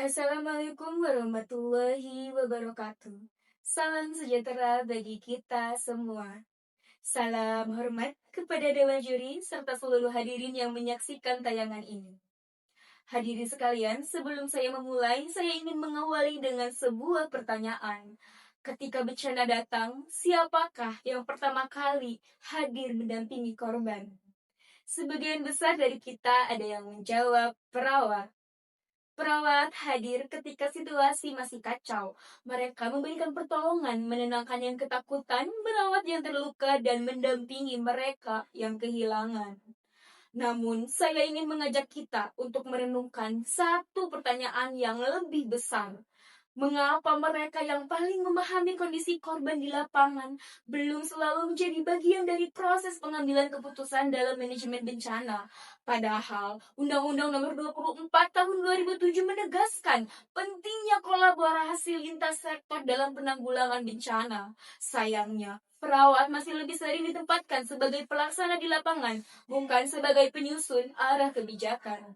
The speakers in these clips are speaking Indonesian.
Assalamualaikum warahmatullahi wabarakatuh. Salam sejahtera bagi kita semua. Salam hormat kepada Dewan Juri serta seluruh hadirin yang menyaksikan tayangan ini. Hadirin sekalian, sebelum saya memulai, saya ingin mengawali dengan sebuah pertanyaan. Ketika bencana datang, siapakah yang pertama kali hadir mendampingi korban? Sebagian besar dari kita ada yang menjawab perawat. Perawat hadir ketika situasi masih kacau. Mereka memberikan pertolongan, menenangkan yang ketakutan, merawat yang terluka, dan mendampingi mereka yang kehilangan. Namun, saya ingin mengajak kita untuk merenungkan satu pertanyaan yang lebih besar. Mengapa mereka yang paling memahami kondisi korban di lapangan belum selalu menjadi bagian dari proses pengambilan keputusan dalam manajemen bencana? Padahal Undang-Undang Nomor 24 Tahun 2007 menegaskan pentingnya kolaborasi lintas sektor dalam penanggulangan bencana. Sayangnya, perawat masih lebih sering ditempatkan sebagai pelaksana di lapangan, bukan sebagai penyusun arah kebijakan.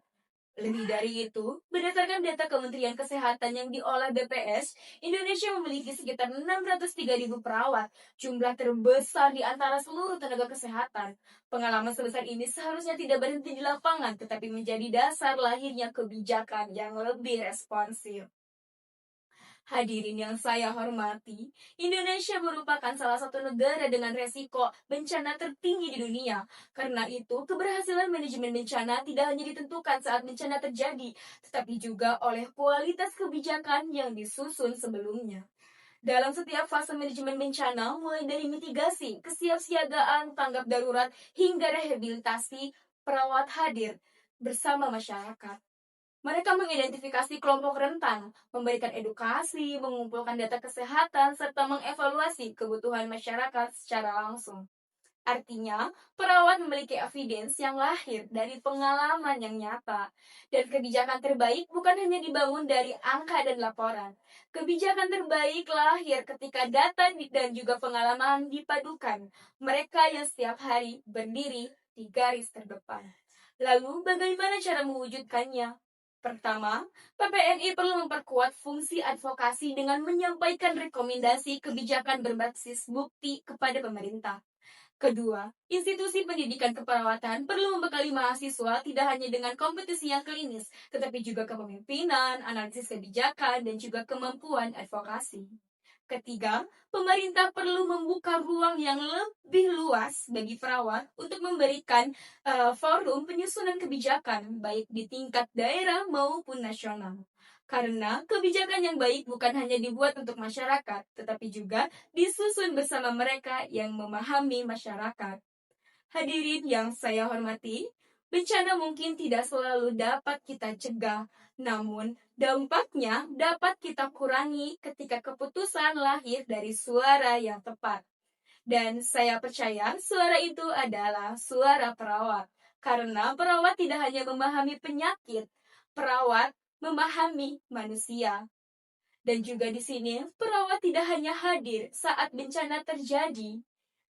Lebih dari itu, berdasarkan data Kementerian Kesehatan yang diolah BPS, Indonesia memiliki sekitar 603.000 perawat, jumlah terbesar di antara seluruh tenaga kesehatan. Pengalaman sebesar ini seharusnya tidak berhenti di lapangan, tetapi menjadi dasar lahirnya kebijakan yang lebih responsif. Hadirin yang saya hormati, Indonesia merupakan salah satu negara dengan resiko bencana tertinggi di dunia. Karena itu, keberhasilan manajemen bencana tidak hanya ditentukan saat bencana terjadi, tetapi juga oleh kualitas kebijakan yang disusun sebelumnya. Dalam setiap fase manajemen bencana, mulai dari mitigasi, kesiapsiagaan, tanggap darurat, hingga rehabilitasi, perawat hadir bersama masyarakat. Mereka mengidentifikasi kelompok rentan, memberikan edukasi, mengumpulkan data kesehatan, serta mengevaluasi kebutuhan masyarakat secara langsung. Artinya, perawat memiliki evidence yang lahir dari pengalaman yang nyata. Dan kebijakan terbaik bukan hanya dibangun dari angka dan laporan. Kebijakan terbaik lahir ketika data dan juga pengalaman dipadukan. Mereka yang setiap hari berdiri di garis terdepan. Lalu, bagaimana cara mewujudkannya? Pertama, PPNI perlu memperkuat fungsi advokasi dengan menyampaikan rekomendasi kebijakan berbasis bukti kepada pemerintah. Kedua, institusi pendidikan keperawatan perlu membekali mahasiswa tidak hanya dengan kompetisi yang klinis, tetapi juga kepemimpinan, analisis kebijakan, dan juga kemampuan advokasi. Ketiga, pemerintah perlu membuka ruang yang lebih luas bagi perawat untuk memberikan forum penyusunan kebijakan, baik di tingkat daerah maupun nasional. Karena kebijakan yang baik bukan hanya dibuat untuk masyarakat, tetapi juga disusun bersama mereka yang memahami masyarakat. Hadirin yang saya hormati, bencana mungkin tidak selalu dapat kita cegah, namun dampaknya dapat kita kurangi ketika keputusan lahir dari suara yang tepat. Dan saya percaya suara itu adalah suara perawat. Karena perawat tidak hanya memahami penyakit, perawat memahami manusia. Dan juga di sini, perawat tidak hanya hadir saat bencana terjadi,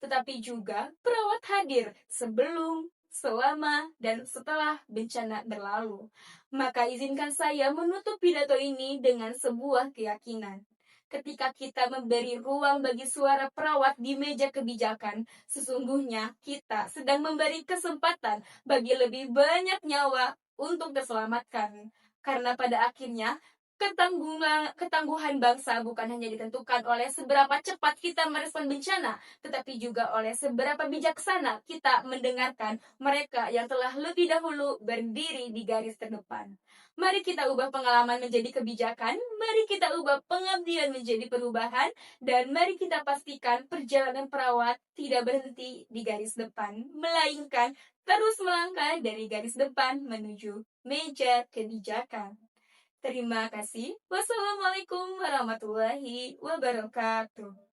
tetapi juga perawat hadir sebelum, selama, dan setelah bencana berlalu. Maka izinkan saya menutup pidato ini dengan sebuah keyakinan. Ketika kita memberi ruang bagi suara perawat di meja kebijakan, sesungguhnya kita sedang memberi kesempatan bagi lebih banyak nyawa untuk terselamatkan. Karena pada akhirnya ketangguhan bangsa bukan hanya ditentukan oleh seberapa cepat kita merespon bencana, tetapi juga oleh seberapa bijaksana kita mendengarkan mereka yang telah lebih dahulu berdiri di garis terdepan. Mari kita ubah pengalaman menjadi kebijakan, mari kita ubah pengabdian menjadi perubahan, dan mari kita pastikan perjalanan perawat tidak berhenti di garis depan, melainkan terus melangkah dari garis depan menuju meja kebijakan. Terima kasih. Wassalamualaikum warahmatullahi wabarakatuh.